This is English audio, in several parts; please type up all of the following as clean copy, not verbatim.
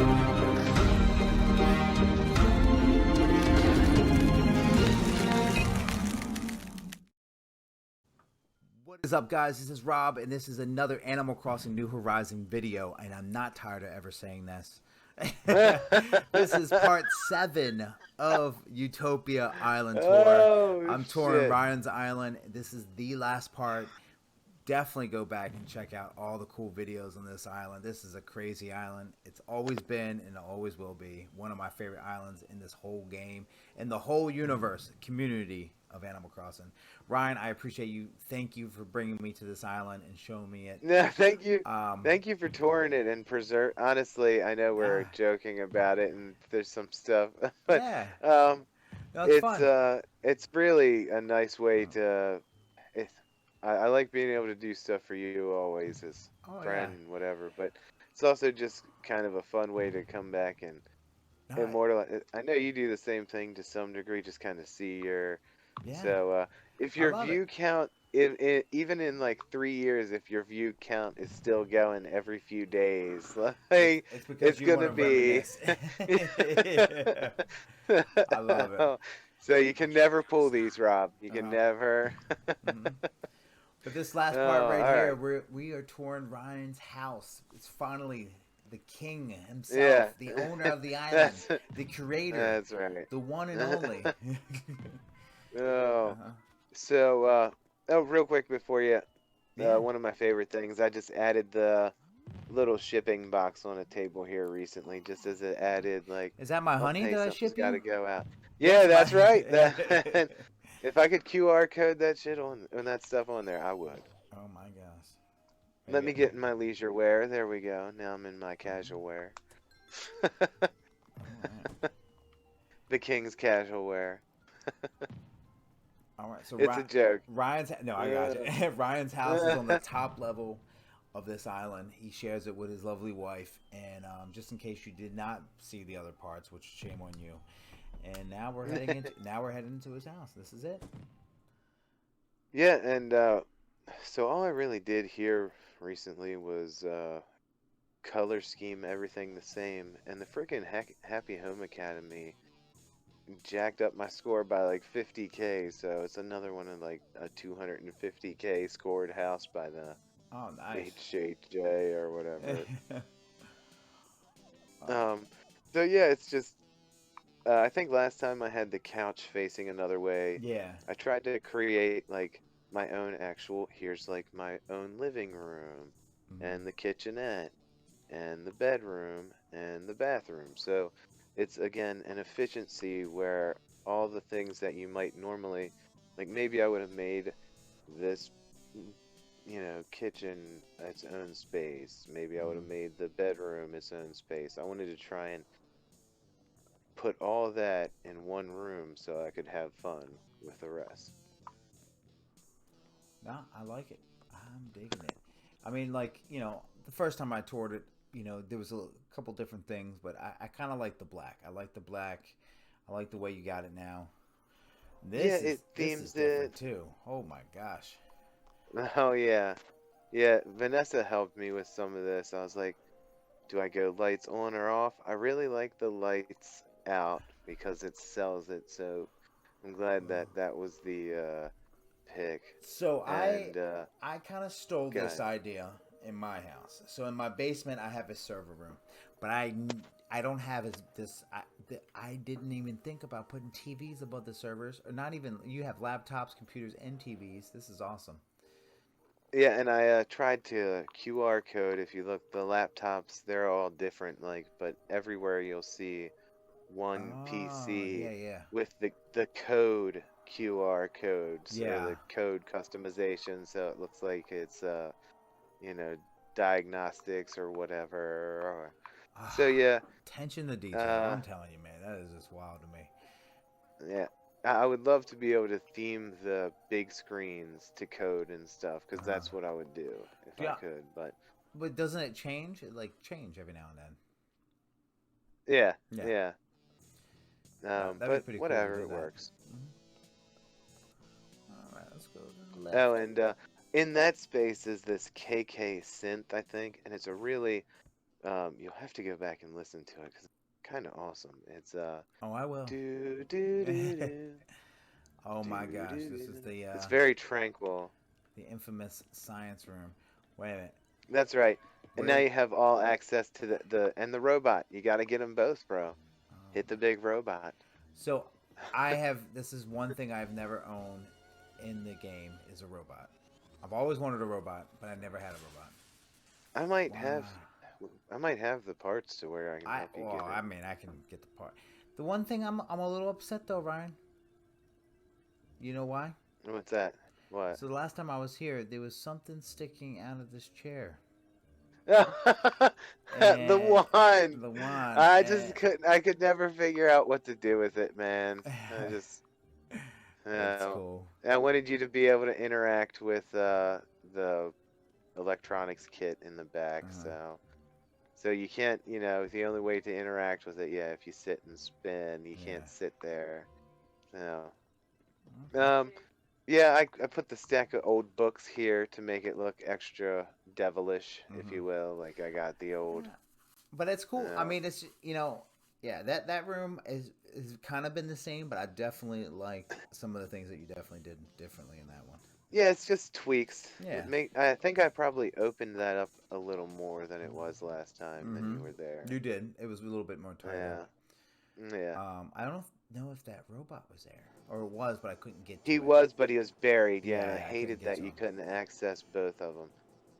What is up, guys? This is Rob, and this is another Animal Crossing New Horizon video, and I'm not tired of ever saying this. This is part 7 of Utopia Island Tour. Oh, I'm touring shit. Ryan's Island. This is the last part. Definitely go back and check out all the cool videos on this island. This is a crazy island. It's always been and it always will be one of my favorite islands in this whole game, in the whole universe, community of Animal Crossing. Ryan, I appreciate you. Thank you for bringing me to this island and showing me it. No, thank you. Thank you for touring it and preserve. Honestly, I know we're joking about it and there's some stuff, but Yeah. um, No, it's fun. it's really a nice way to. I like being able to do stuff for you always as friend and whatever, but it's also just kind of a fun way to come back and immortalize. I know you do the same thing to some degree, just kind of see your. Yeah. So if your view count, even in like 3 years, if your view count is still going every few days, like it's gonna be. I love it. So you can never pull these, Rob. You can never. But this last part here, we are touring Ryan's house. It's finally the king himself, the owner of the island, the creator. That's right. The one and only. So, real quick before you, one of my favorite things, I just added the little shipping box on a table here recently, just as it added, like... Is that my honey that I ship you? Gotta go out. Yeah, that's right. If I could QR code that shit on that stuff on there, I would. Oh my gosh. Let me get in my leisure wear. There we go. Now I'm in my casual wear. The king's casual wear. All right, so it's a joke. I got you. Ryan's house is on the top level of this island. He shares it with his lovely wife, and just in case you did not see the other parts, which shame on you. And now we're heading into his house. This is it. Yeah, and so all I really did here recently was color scheme everything the same, and the freaking Happy Home Academy jacked up my score by like 50K, so it's another one of like a 250K scored house by the HHJ or whatever. So yeah, it's just I think last time I had the couch facing another way. Yeah. I tried to create like my own actual, here's like my own living room and the kitchenette and the bedroom and the bathroom. So it's again an efficiency where all the things that you might normally, like maybe I would have made this, kitchen its own space. Maybe I would have made the bedroom its own space. I wanted to try and put all that in one room so I could have fun with the rest. No, I like it. I'm digging it. I mean, like, the first time I toured it, there was a couple different things, but I kind of like the black. I like the black. I like the way you got it now. This is different too. Oh my gosh. Oh yeah. Yeah, Vanessa helped me with some of this. I was like, do I go lights on or off? I really like the lights out because it sells it, so I'm glad that was the pick. So I kind of stole this idea in my house. So in my basement I have a server room, but I don't have I didn't even think about putting TVs above the servers, or not even. You have laptops, computers, and TVs. This is awesome. Yeah, and I tried to QR code. If you look, the laptops, they're all different, like, but everywhere you'll see one PC with the code QR code, so the code customization, so it looks like it's diagnostics or whatever. So yeah, attention to detail. I'm telling you, man, that is just wild to me. Yeah, I would love to be able to theme the big screens to code and stuff, because that's what I would do if I could. But doesn't it change? It change every now and then. Yeah. But be whatever, cool it works. All right, let's go to the left. Oh, and in that space is this KK synth, I think, and it's a really You'll have to go back and listen to it because it's kind of awesome. It's Oh, I will. do do do do Oh my do gosh, do this is do. It's very tranquil. the infamous science room. Wait a minute. That's right. And now Where? you have all access to the and the robot. You got to get them both, bro. Hit the big robot. So I have. This is one thing I've never owned in the game is a robot. I've always wanted a robot, but I never had a robot. I might Wow. have I might have the parts to where I can I help you well, get I it. mean, I can get the part. The one thing I'm a little upset though, Ryan. You know why? What's that? What? So the last time I was here, there was something sticking out of this chair, The and one. the one, I just and couldn't. I could never figure out what to do with it, man. I just. it's Uh, cool. I wanted you to be able to interact with the electronics kit in the back, Uh-huh. so you can't. The only way to interact with it, yeah, if you sit and spin, you Yeah. can't sit there. So, Okay. um, yeah, I put the stack of old books here to make it look extra devilish, if Hmm. you will. Like I got the old. Yeah. But it's cool. I Uh, mean, it's yeah. That room is kind of been the same, but I definitely like some of the things that you definitely did differently in that one. Yeah, it's just tweaks. Yeah. I think I probably opened that up a little more than it was last time than Mm-hmm. you were there. You did. It was a little bit more tied up. Yeah, yeah. I don't know if that robot was there or it was, but I couldn't get He to it. was, but he was buried. Yeah, and I Yeah, I couldn't hated get that to you him. couldn't access both of them.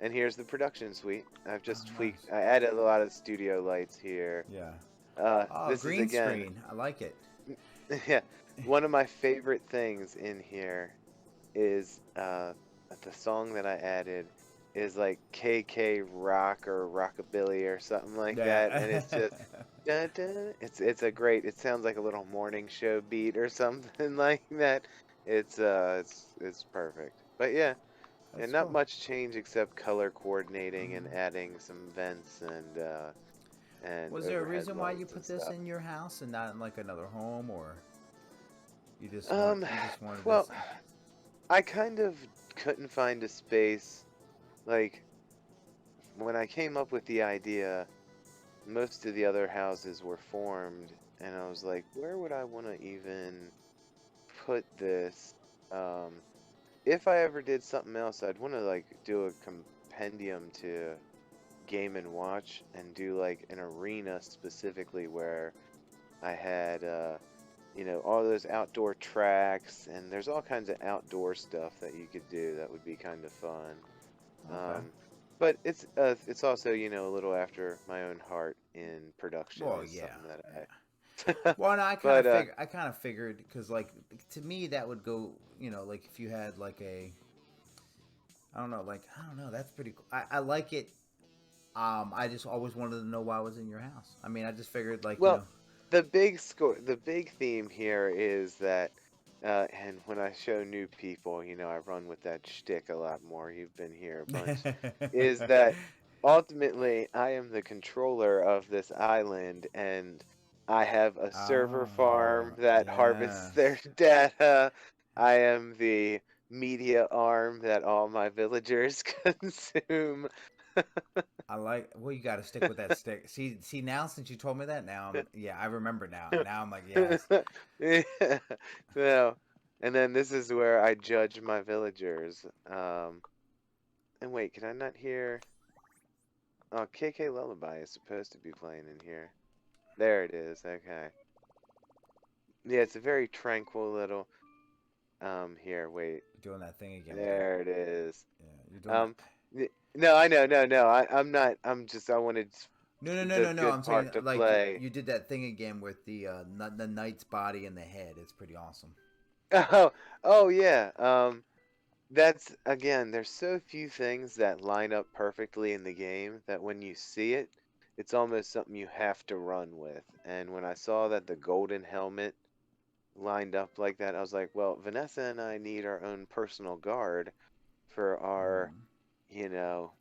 And here's the production suite. I've Oh, just tweaked. nice. I added a lot of studio lights here. Yeah. Oh, This is green again, screen. I like it. yeah, one of my favorite things in here is the song that I added is like KK rock or rockabilly or something like that, and it's Yeah. just dun, dun. It's a great. It sounds like a little morning show beat or something like that. It's perfect. But yeah, and That's not cool. much change except color coordinating and adding some vents and Was there a overhead reason why you lights and put this stuff. in your house and not in like another home, or Um, you just wanted well, this? I kind of couldn't find a space like when I came up with the idea, most of the other houses were formed, and I was like, where would I want to even put this? Um, if I ever did something else, I'd want to like do a compendium to Game and Watch and do like an arena specifically where I had all those outdoor tracks, and there's all kinds of outdoor stuff that you could do that would be kind of fun. Okay. Um, but it's also a little after my own heart in production Well, is yeah, something that yeah. I. Well, no, But I kind of figured because like to me that would go, like if you had like I don't know, like I don't know, that's pretty cool. I like it. I just always wanted to know why I was in your house. I mean, I just figured like well, the big theme here is that, and when I show new people, I run with that shtick a lot more. You've been here a bunch. Is that ultimately I am the controller of this island, and I have a server farm Oh, that harvests their yes. data. I am the media arm that all my villagers consume. I like. Well, you got to stick with that stick. See now since you told me that, now yeah, I remember now. Now I'm like, yes. Yeah. So, and then this is where I judge my villagers. And wait, can I not hear? Oh, KK Lullaby is supposed to be playing in here. There it is. Okay. Yeah, it's a very tranquil little. Here, wait. You're doing that thing again with the. There it is. Yeah, you're doing that. Um, no, I know, no. I'm not. I wanted the No. good I'm saying part to like play. you did that thing again with the knight's body and the head. It's pretty awesome. Oh, oh yeah. That's again, there's so few things that line up perfectly in the game that when you see it, it's almost something you have to run with. And when I saw that the golden helmet lined up like that, I was like, well, Vanessa and I need our own personal guard for our, Mm, you know,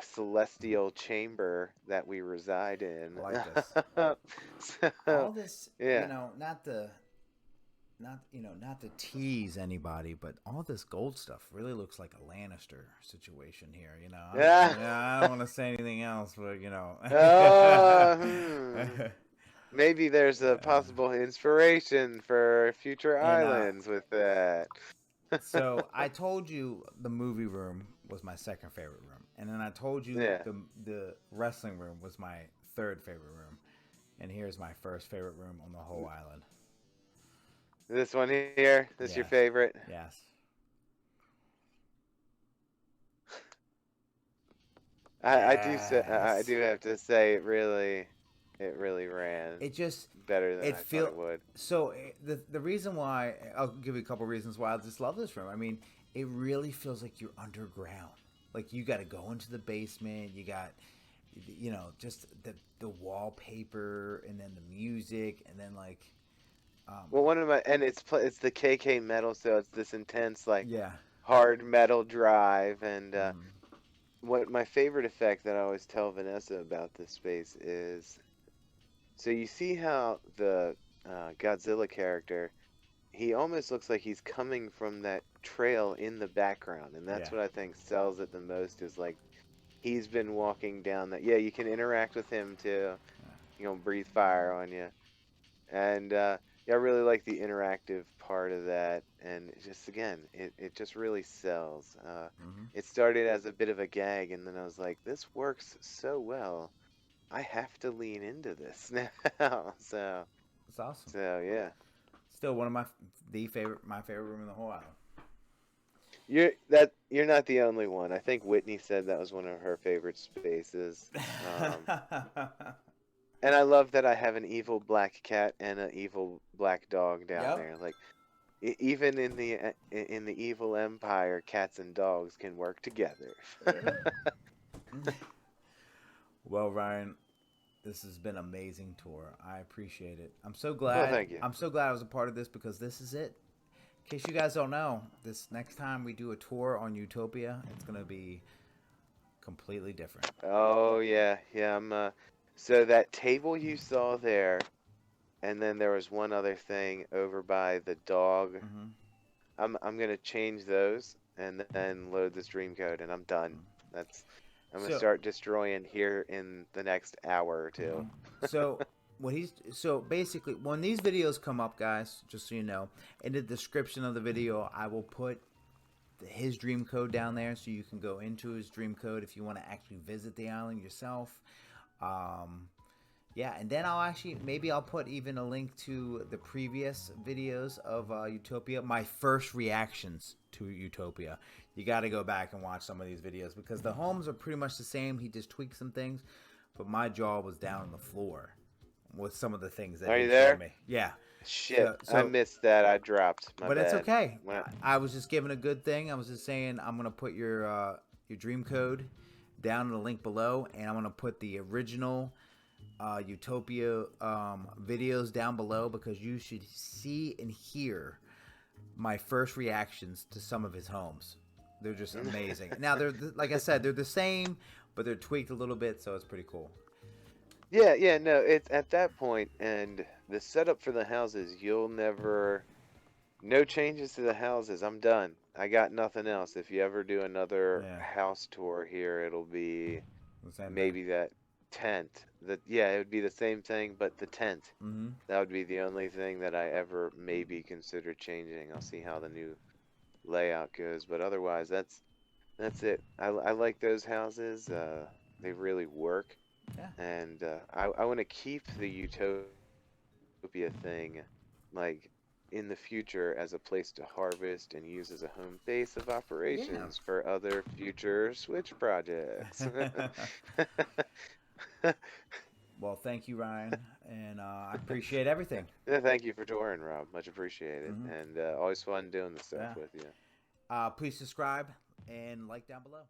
celestial chamber that we reside I in. like this. So, All this, yeah. not the not to tease anybody, but all this gold stuff really looks like a Lannister situation here. Yeah. I don't want to say anything else, but Maybe there's a possible inspiration for future and islands with that. so I told you the movie room was my second favorite room, and then I told you Yeah. the wrestling room was my third favorite room, and here's my first favorite room on the whole island. This one here, this your Yes, favorite? yes, I yes. do have to say it really ran It just better than it I thought feel it would. so the reason why I'll give you a couple reasons why I just love this room. I mean, it really feels like you're underground. Like you got to go into the basement. You got just the wallpaper and then the music and then like Well, one of my and it's the KK metal, so it's this intense like yeah. hard metal drive. And Mm, what my favorite effect that I always tell Vanessa about this space is, so you see how the Godzilla character, he almost looks like he's coming from that trail in the background, and that's yeah. what I think sells it the most, is like he's been walking down that. Yeah, you can interact with him too. You know, breathe fire on you. And yeah, I really like the interactive part of that. And it just again, it just really sells. Mm-hmm. It started as a bit of a gag, and then I was like, this works so well. I have to lean into this now. It's awesome. So yeah. Still one of my favorite room in the whole island. You're not the only one. I think Whitney said that was one of her favorite spaces. And I love that I have an evil black cat and an evil black dog down Yep. there. Like even in the evil empire, cats and dogs can work together. Well, Ryan, this has been an amazing tour. I appreciate it. I'm so Well, glad. thank you. I'm so glad I was a part of this because this is it. In case you guys don't know, this next time we do a tour on Utopia, it's gonna be completely different. Oh yeah, yeah. So that table you saw there, and then there was one other thing over by the dog. Mm-hmm. I'm gonna change those and then load this dream code, and I'm done. That's I'm gonna So, start destroying here in the next hour or mhm. two. so so basically when these videos come up, guys, just so you know, in the description of the video, I will put his dream code down there so you can go into his dream code if you want to actually visit the island yourself. Um, yeah, and then I'll put even a link to the previous videos of Utopia, my first reactions to Utopia. You got to go back and watch some of these videos because the homes are pretty much the same. He just tweaked some things, but my jaw was down on the floor with some of the things that Are he you showed there? me. Yeah. Shit, I So missed that. I dropped. My but it's bad. okay. When I, I was just giving a good thing. I was just saying I'm gonna put your dream code down in the link below, and I'm gonna put the original Utopia videos down below because you should see and hear my first reactions to some of his homes. They're just amazing. Now they're like I said, they're the same, but they're tweaked a little bit, so it's pretty cool. yeah, yeah, no, it's at that point, and the setup for the houses, you'll never, no changes to the houses. I'm done. I got nothing else. If you ever do another Yeah, house tour here, it'll be the same thing. maybe that tent. Yeah, it would be the same thing, but the tent. Mm-hmm. That would be the only thing that I ever maybe consider changing. I'll see how the new layout goes, but otherwise, that's it. I like those houses. They really work, Yeah. and I want to keep the Utopia thing, like in the future as a place to harvest and use as a home base of Yeah. operations for other future Switch projects. Well, thank you, Ryan, and I appreciate everything. Yeah, thank you for touring, Rob. Much appreciated, Mm-hmm. and always fun doing this stuff Yeah. with you. Please subscribe and like down below.